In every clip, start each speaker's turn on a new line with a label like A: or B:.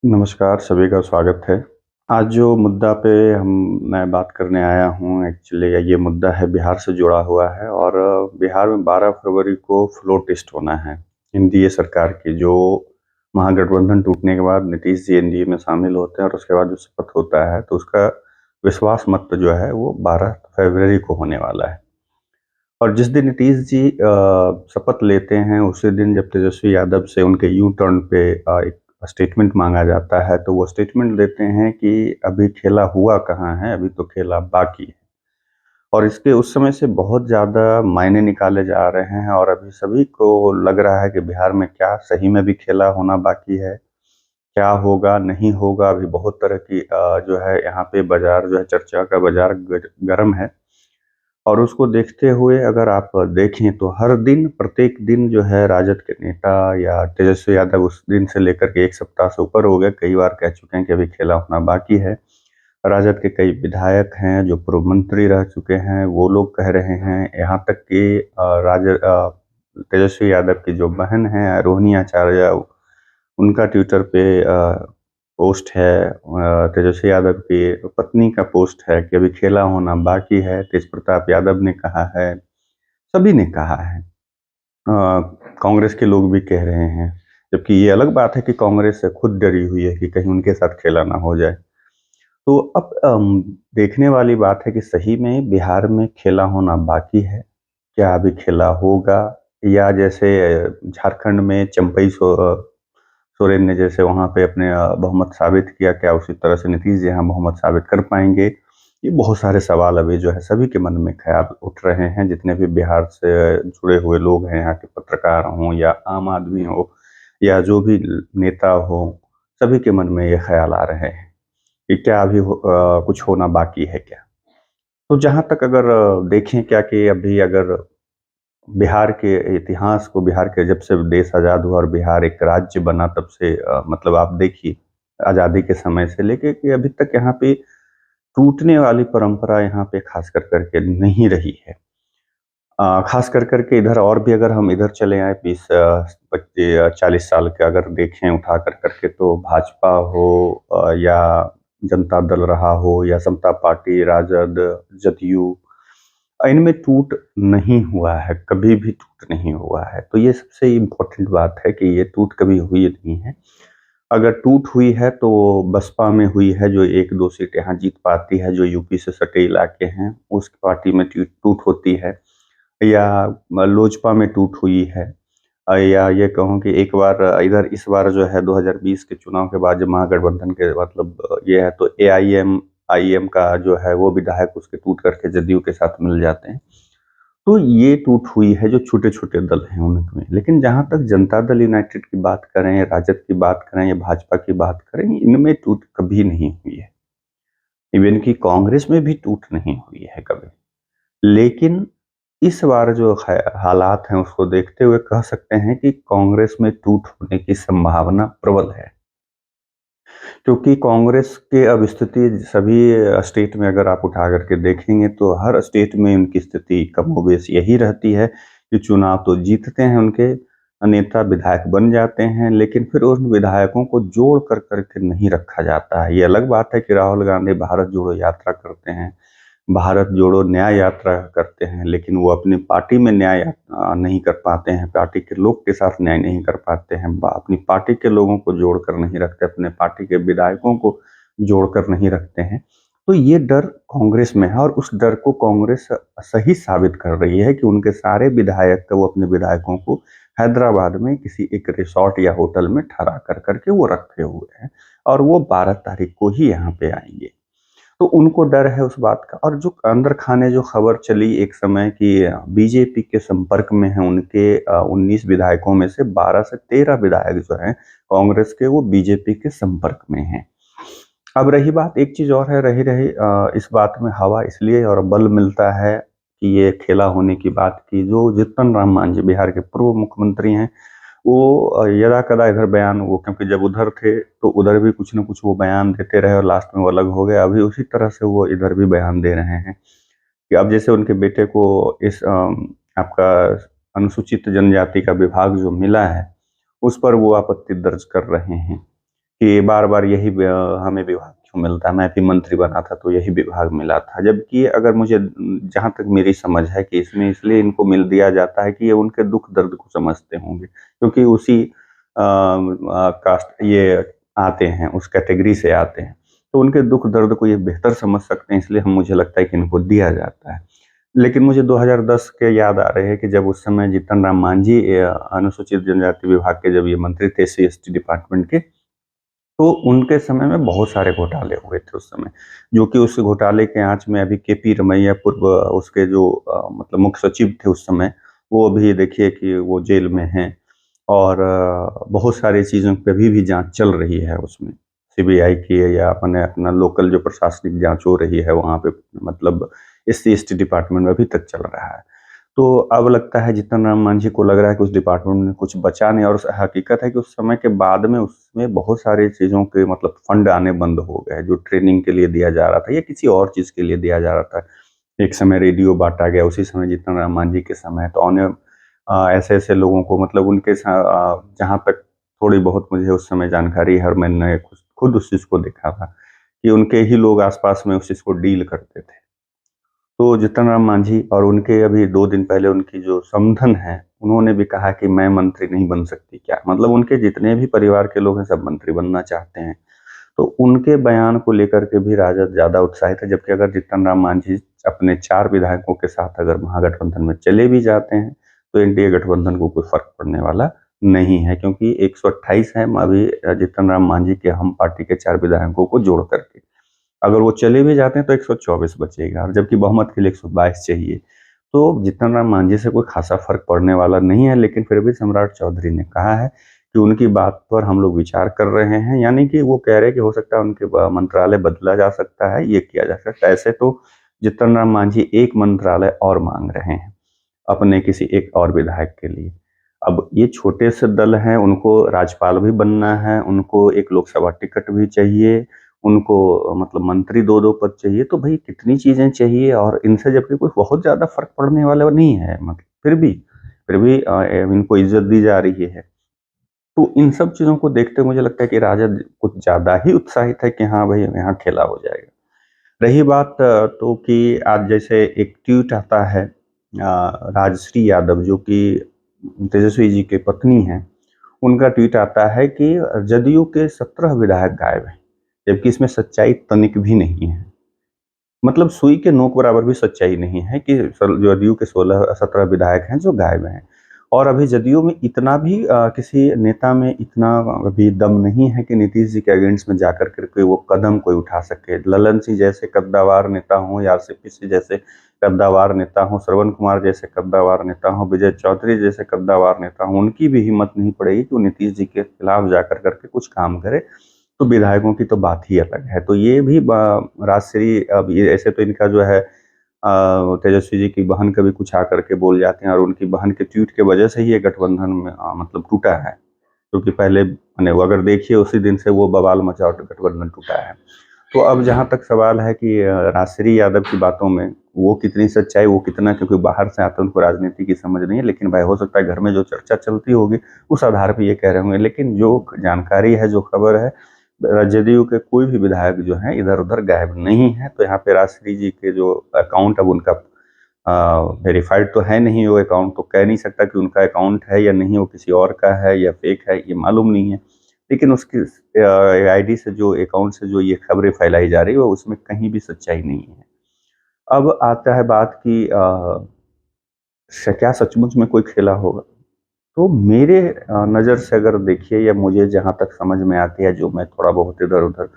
A: नमस्कार, सभी का स्वागत है। आज जो मुद्दा पे मैं बात करने आया हूँ एक्चुअली ये मुद्दा है बिहार से जुड़ा हुआ है और बिहार में 12 फरवरी को फ्लोर टेस्ट होना है, एनडीए सरकार की जो महागठबंधन टूटने के बाद नीतीश जी एनडीए में शामिल होते हैं और उसके बाद जो शपथ होता है तो उसका विश्वास मत जो है वो 12 फरवरी को होने वाला है। और जिस दिन नीतीश जी शपथ लेते हैं उसी दिन जब तेजस्वी यादव से उनके यू टर्न पे एक स्टेटमेंट मांगा जाता है तो वो स्टेटमेंट देते हैं कि अभी खेला हुआ कहाँ है, अभी तो खेला बाकी है। और इसके उस समय से बहुत ज़्यादा मायने निकाले जा रहे हैं और अभी सभी को लग रहा है कि बिहार में क्या सही में भी खेला होना बाकी है, क्या होगा नहीं होगा। अभी बहुत तरह की जो है यहाँ पे बाजार जो है चर्चा का बाजार गर्म है। और उसको देखते हुए अगर आप देखें तो हर दिन प्रत्येक दिन जो है राजद के नेता या तेजस्वी यादव उस दिन से लेकर के 1 सप्ताह से ऊपर हो गए, कई बार कह चुके हैं कि अभी खेला होना बाकी है। राजद के कई विधायक हैं जो पूर्व मंत्री रह चुके हैं, वो लोग कह रहे हैं, यहाँ तक कि तेजस्वी यादव की जो बहन है रोहिणी आचार्य, उनका ट्विटर पे पोस्ट है, तेजस्वी यादव की पत्नी का पोस्ट है कि अभी खेला होना बाकी है। तेज प्रताप यादव ने कहा है, सभी ने कहा है। कांग्रेस के लोग भी कह रहे हैं, जबकि ये अलग बात है कि कांग्रेस से खुद डरी हुई है कि कहीं उनके साथ खेला ना हो जाए। तो अब देखने वाली बात है कि सही में बिहार में खेला होना बाकी है, क्या अभी खेला होगा, या जैसे झारखंड में सोरेन ने जैसे वहाँ पे अपने बहुमत साबित किया, क्या उसी तरह से नीतीश जी यहाँ बहुमत साबित कर पाएँगे? ये बहुत सारे सवाल अभी जो है सभी के मन में ख़्याल उठ रहे हैं, जितने भी बिहार से जुड़े हुए लोग हैं, यहाँ के पत्रकार हों या आम आदमी हो या जो भी नेता हो, सभी के मन में ये ख़्याल आ रहे हैं कि क्या अभी कुछ होना बाकी है क्या? तो जहाँ तक अगर देखें क्या कि अभी अगर बिहार के इतिहास को, बिहार के जब से देश आज़ाद हुआ और बिहार एक राज्य बना तब से मतलब आप देखिए आज़ादी के समय से लेके कि अभी तक यहाँ पे टूटने वाली परंपरा यहाँ पे खास कर के नहीं रही है। खास कर के इधर और भी अगर हम इधर चले आएँ 20 40 साल के अगर देखें उठा कर के तो भाजपा हो या जनता दल रहा हो या समता पार्टी, राजद, जदयू, इनमें टूट नहीं हुआ है, कभी भी टूट नहीं हुआ है। तो ये सबसे इम्पोर्टेंट बात है कि ये टूट कभी हुई नहीं है। अगर टूट हुई है तो बसपा में हुई है जो 1-2 सीट यहाँ जीत पाती है, जो यूपी से सटे इलाके हैं, उस पार्टी में टूट होती है। या लोजपा में टूट हुई है। या ये कहूँ कि एक बार इधर इस बार जो है 2020 के चुनाव के बाद जब महागठबंधन के मतलब ये है तो एआईएम आईएम का जो है वो विधायक उसके टूट करके जदयू के साथ मिल जाते हैं। तो ये टूट हुई है जो छोटे-छोटे दल हैं उनमें। लेकिन जहाँ तक जनता दल यूनाइटेड की बात करें, राजद की बात करें या भाजपा की बात करें, इनमें टूट कभी नहीं हुई है। इवन कि कांग्रेस में भी टूट नहीं हुई है कभी। लेकिन इस बार जो है हालात हैं उसको देखते हुए कह सकते हैं कि कांग्रेस में टूट होने की संभावना प्रबल है। क्योंकि कांग्रेस के अब स्थिति सभी स्टेट में अगर आप उठा करके देखेंगे तो हर स्टेट में उनकी स्थिति कमोबेश यही रहती है कि चुनाव तो जीतते हैं उनके नेता, विधायक बन जाते हैं, लेकिन फिर उन विधायकों को जोड़ कर के नहीं रखा जाता है। ये अलग बात है कि राहुल गांधी भारत जोड़ो यात्रा करते हैं, भारत जोड़ो न्याय यात्रा करते हैं, लेकिन वो अपनी पार्टी में न्याय नहीं कर पाते हैं, पार्टी के लोग के साथ न्याय नहीं कर पाते हैं, अपनी पार्टी के लोगों को जोड़कर नहीं रखते, अपने पार्टी के विधायकों को जोड़कर नहीं रखते हैं। तो ये डर कांग्रेस में है और उस डर को कांग्रेस सही साबित कर रही है कि उनके सारे विधायक वो अपने विधायकों को हैदराबाद में किसी एक रिसोर्ट या होटल में ठहरा करके वो रखे हुए हैं और वो 12 तारीख को ही यहाँ पे आएंगे। तो उनको डर है उस बात का। और जो अंदर खाने जो खबर चली एक समय कि बीजेपी के संपर्क में है उनके 19 विधायकों में से 12 से 13 विधायक जो हैं कांग्रेस के, वो बीजेपी के संपर्क में हैं। अब रही बात एक चीज और है, रही रही इस बात में हवा इसलिए और बल मिलता है कि ये खेला होने की बात की जो जीतन राम मांझी बिहार के पूर्व मुख्यमंत्री हैं, वो यदा-कदा इधर बयान वो क्योंकि जब उधर थे तो उधर भी कुछ न कुछ वो बयान देते रहे और लास्ट में वो अलग हो गए। अभी उसी तरह से वो इधर भी बयान दे रहे हैं कि अब जैसे उनके बेटे को इस आपका अनुसूचित जनजाति का विभाग जो मिला है, उस पर वो आपत्ति दर्ज कर रहे हैं कि बार-बार यही हमें विभाग क्यों मिलता है, मैं भी मंत्री बना था तो यही विभाग मिला था। जबकि अगर मुझे जहाँ तक मेरी समझ है कि इसमें इसलिए इनको मिल दिया जाता है कि ये उनके दुःख-दर्द को समझते होंगे, क्योंकि उसी कास्ट ये आते हैं, उस कैटेगरी से आते हैं। तो उनके दुःख-दर्द को ये बेहतर समझ सकते हैं, इसलिए हम मुझे लगता है कि इनको दिया जाता है। लेकिन मुझे 2010 के याद आ रहे हैं कि जब उस समय जीतन राम मांझी अनुसूचित जनजाति विभाग के जब ये मंत्री थे एससी-एसटी डिपार्टमेंट के, तो उनके समय में बहुत सारे घोटाले हुए थे उस समय, जो कि उस घोटाले के आँच में अभी केपी रमैया पूर्व उसके जो मतलब मुख्य सचिव थे उस समय, वो अभी देखिए कि वो जेल में हैं और बहुत सारी चीज़ों पे अभी भी जाँच चल रही है उसमें। सीबीआई की है या अपने अपना लोकल जो प्रशासनिक जाँच हो रही है वहाँ पे मतलब एससी-एसटी डिपार्टमेंट में अभी तक चल रहा है। तो अब लगता है जीतन राम मांझी को लग रहा है कि उस डिपार्टमेंट में कुछ बचा नहीं और हकीकत है कि उस समय के बाद में उसमें बहुत सारी चीज़ों के मतलब फंड आने बंद हो गए, जो ट्रेनिंग के लिए दिया जा रहा था या किसी और चीज़ के लिए दिया जा रहा था। एक समय रेडियो बाँटा गया, उसी समय जीतन राम मांझी के समय तो ऐसे-ऐसे लोगों को मतलब जहाँ तक थोड़ी बहुत मुझे उस समय जानकारी है और मैंने खुद खुद उस चीज़ को देखा था, कि उनके ही लोग आस-पास में उस चीज़ को डील करते थे। तो जीतन राम मांझी और उनके अभी 2 दिन पहले उनकी जो समधन है, उन्होंने भी कहा कि मैं मंत्री नहीं बन सकती क्या? मतलब उनके जितने भी परिवार के लोग हैं सब मंत्री बनना चाहते हैं। तो उनके बयान को लेकर के भी राजद ज़्यादा उत्साहित है, जबकि अगर जीतन राम मांझी अपने 4 विधायकों के साथ अगर महागठबंधन में चले भी जाते हैं, तो एनडीए गठबंधन को कोई फ़र्क पड़ने वाला नहीं है क्योंकि 128 हैं अभी जीतन राम मांझी के हम पार्टी के 4 विधायकों को जोड़ कर के। अगर वो चले भी जाते हैं तो 124 बचेगा और जबकि बहुमत के लिए 122 चाहिए। तो जीतन राम मांझी से कोई ख़ासा फ़र्क पड़ने वाला नहीं है, लेकिन फिर भी सम्राट चौधरी ने कहा है कि उनकी बात पर हम लोग विचार कर रहे हैं, यानी कि वो कह रहे हैं कि हो सकता है उनके मंत्रालय बदला जा सकता है, ये किया जा सकता है। ऐसे तो जीतन राम मांझी एक मंत्रालय और माँग रहे हैं, अपने किसी एक और विधायक के लिए। अब ये छोटे से दल हैं, उनको राज्यपाल भी बनना है, उनको एक लोकसभा टिकट भी चाहिए, उनको मतलब मंत्री 2-2 पद चाहिए, तो भई कितनी चीज़ें चाहिए और इनसे जबकि कोई बहुत ज़्यादा फ़र्क पड़ने वाला नहीं है मतलब फिर भी इनको इज़्ज़त दी जा रही है। तो इन सब चीज़ों को देखते हुए मुझे लगता है कि राजद कुछ ज़्यादा ही उत्साहित है कि हाँ भाई, यहाँ खेला हो जाएगा। रही बात तो कि आज जैसे एक ट्वीट आता है राजश्री यादव जो कि तेजस्वी जी की पत्नी हैं, उनका ट्वीट आता है कि जदयू के 17 विधायक गायब हैं, जबकि इसमें सच्चाई तनिक भी नहीं है। मतलब सुई के नोक बराबर भी सच्चाई नहीं है कि जदयू के 16-17 विधायक हैं जो गायब हैं। और अभी जदयू में इतना भी किसी नेता में इतना अभी दम नहीं है कि नीतीश जी के अगेंस्ट में जाकर के कोई वो कदम कोई उठा सके। ललन सिंह जैसे कद्दावर नेता हों या आरसीपी सिंह जैसे कद्दावर नेता हों, श्रवण कुमार जैसे कद्दावर नेता हों, विजय चौधरी जैसे कद्दावर नेता हों, उनकी भी हिम्मत नहीं पड़ेगी कि वो नीतीश जी के खिलाफ जाकर करके कुछ काम करे। तो विधायकों की तो बात ही अलग है। तो ये भी राजश्री अब ये ऐसे तो इनका जो है तेजस्वी जी की बहन कभी कुछ आकर के बोल जाते हैं और उनकी बहन के ट्वीट की वजह से ही ये गठबंधन में मतलब टूटा है। क्योंकि पहले माने वो अगर देखिए उसी दिन से वो बवाल मचा और गठबंधन टूटा है। तो अब जहाँ तक सवाल है कि राजश्री यादव की बातों में वो कितनी सच्चाई, वो कितना क्योंकि बाहर से आते हैं उनको राजनीति की समझ नहीं है, लेकिन भाई हो सकता है घर में जो चर्चा चलती होगी, उस आधार पे ये कह रहे होंगे। लेकिन जो जानकारी है, जो खबर है, जदयू के कोई भी विधायक जो हैं इधर-उधर गायब नहीं है। तो यहाँ पे राजश्री जी के जो अकाउंट अब उनका वेरिफाइड तो है नहीं वो अकाउंट, तो कह नहीं सकता कि उनका अकाउंट है या नहीं, वो किसी और का है या फेक है, ये मालूम नहीं है। लेकिन उसकी आईडी से जो अकाउंट से जो ये खबरें फैलाई जा रही है, वो उसमें कहीं भी सच्चाई नहीं है। अब आता है बात कि क्या सचमुच में कोई खेला होगा? तो मेरे नज़र से अगर देखिए या मुझे जहाँ तक समझ में आती है, जो मैं थोड़ा बहुत इधर-उधर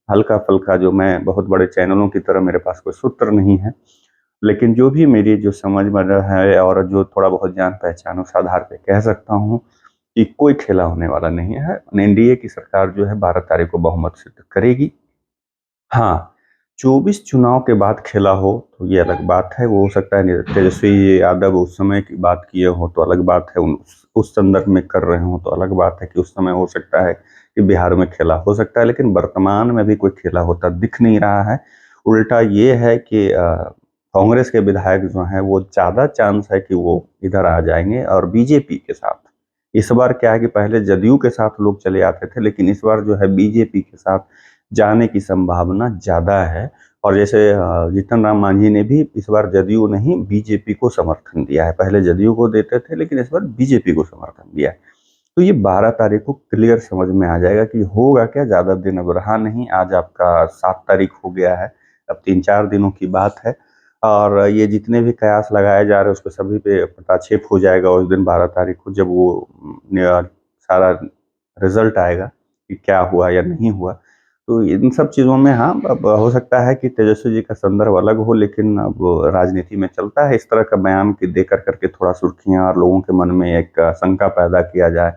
A: हल्का-फुल्का जो मैं बहुत बड़े चैनलों की तरह मेरे पास कोई सूत्र नहीं है। लेकिन जो भी मेरी जो समझ में रहा है और जो थोड़ा बहुत जान-पहचान उस आधार पे कह सकता हूँ कि कोई खेला होने वाला नहीं है। एनडीए की सरकार जो है 12 तारीख को बहुमत सिद्ध करेगी। हाँ, 24 चुनाव के बाद खेला हो तो ये अलग बात है। वो हो सकता है तेजस्वी यादव उस समय की बात किए हों तो अलग बात है, उस संदर्भ में कर रहे हों तो अलग बात है कि उस समय हो सकता है कि बिहार में खेला हो सकता है, लेकिन वर्तमान में भी कोई खेला होता दिख नहीं रहा है। उल्टा ये है कि कांग्रेस के विधायक जो हैं वो ज़्यादा चांस है कि वो इधर आ जाएँगे और बीजेपी के साथ। इस बार क्या है कि पहले जदयू के साथ लोग चले आते थे, लेकिन इस बार जो है बीजेपी के साथ जाने की संभावना ज़्यादा है। और जैसे जीतन राम मांझी ने भी इस बार जदयू नहीं बीजेपी को समर्थन दिया है। पहले जदयू को देते थे, लेकिन इस बार बीजेपी को समर्थन दिया है। तो ये 12 तारीख को क्लियर समझ में आ जाएगा कि होगा क्या। ज़्यादा दिन अब रहा नहीं, आज आपका 7 तारीख हो गया है, अब 3-4 दिनों की बात है। और ये जितने भी कयास लगाए जा रहे हैं, उस पे सभी पे पटाक्षेप हो जाएगा उस दिन 12 तारीख को, जब वो सारा रिजल्ट आएगा कि क्या हुआ या नहीं हुआ। तो इन सब चीज़ों में हाँ, अब हो सकता है कि तेजस्वी जी का संदर्भ अलग हो, लेकिन अब राजनीति में चलता है इस तरह का बयान कि दे करके थोड़ा सुर्खियां और लोगों के मन में एक शंका पैदा किया जाए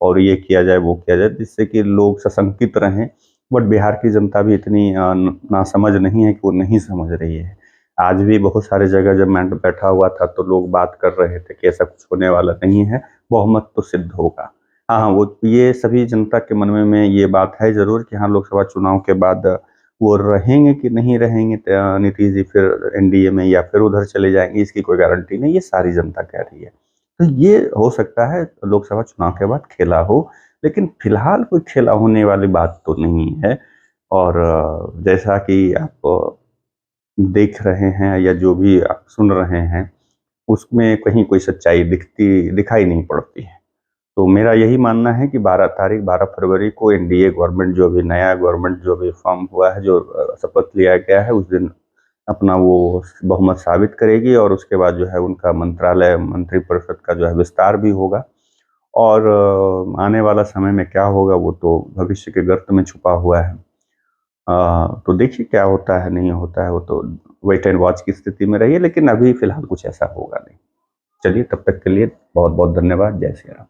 A: और ये किया जाए वो किया जाए, जिससे कि लोग सशंकित रहें। बट बिहार की जनता भी इतनी नासमझ नहीं है कि वो नहीं समझ रही है। आज भी बहुत सारे जगह जब मैं बैठा हुआ था तो लोग बात कर रहे थे कि ऐसा कुछ होने वाला नहीं है, बहुमत तो सिद्ध होगा। हाँ, हाँ, वो ये सभी जनता के मन में ये बात है ज़रूर कि हाँ, लोकसभा चुनाव के बाद वो रहेंगे कि नहीं रहेंगे, नीतीश जी फिर एनडीए में या फिर उधर चले जाएँगे, इसकी कोई गारंटी नहीं, ये सारी जनता कह रही है। तो ये हो सकता है लोकसभा चुनाव के बाद खेला हो, लेकिन फिलहाल कोई खेला होने वाली बात तो नहीं है। और जैसा कि आप देख रहे हैं या जो भी आप सुन रहे हैं, उसमें कहीं कोई सच्चाई दिखाई नहीं पड़ती है। तो मेरा यही मानना है कि 12 फरवरी को एनडीए गवर्नमेंट जो भी नया गवर्नमेंट जो भी फॉर्म हुआ है, जो शपथ लिया गया है, उस दिन अपना वो बहुमत साबित करेगी और उसके बाद जो है उनका मंत्रालय मंत्रिपरिषद का जो है विस्तार भी होगा। और आने वाला समय में क्या होगा वो तो भविष्य के गर्त में छुपा हुआ है। तो देखिए क्या होता है नहीं होता है, वो तो वेट एंड वॉच की स्थिति में रहिए, लेकिन अभी फिलहाल कुछ ऐसा होगा नहीं। चलिए, तब तक के लिए बहुत बहुत धन्यवाद। जय श्री राम।